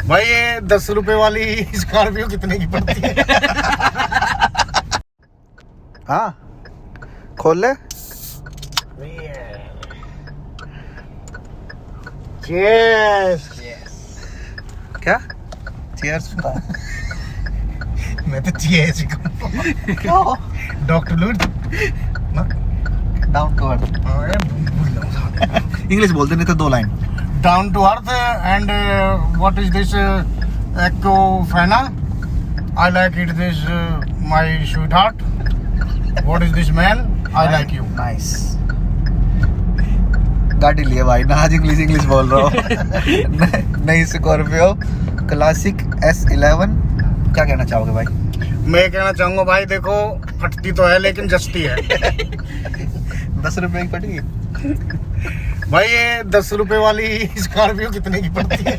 भाई ये 10 रुपए वाली स्कॉर्पियो कितने की पड़ती है? हाँ खोल ले। Cheers. क्या चीयर्स? मैं तो cheers ही कहूँ। डॉक्टर लूट डाउन टू अर्थ। इंग्लिश बोलते नहीं तो 2 line. Down to earth and what is this Ecofana? I like it. This my sweetheart. What is this man? I like you. Nice. गाड़ी लिए भाई ना, आज इंग्लिश बोल रहा हूँ। नई स्कॉर्पियो क्लासिक S11। क्या कहना चाहोगे भाई? मैं कहना चाहूंगा भाई देखो फटती तो है लेकिन जचती है। 10 रुपए की पड़ी। भाई ये 10 रुपए वाली स्कॉर्पियो कितने की पड़ती है?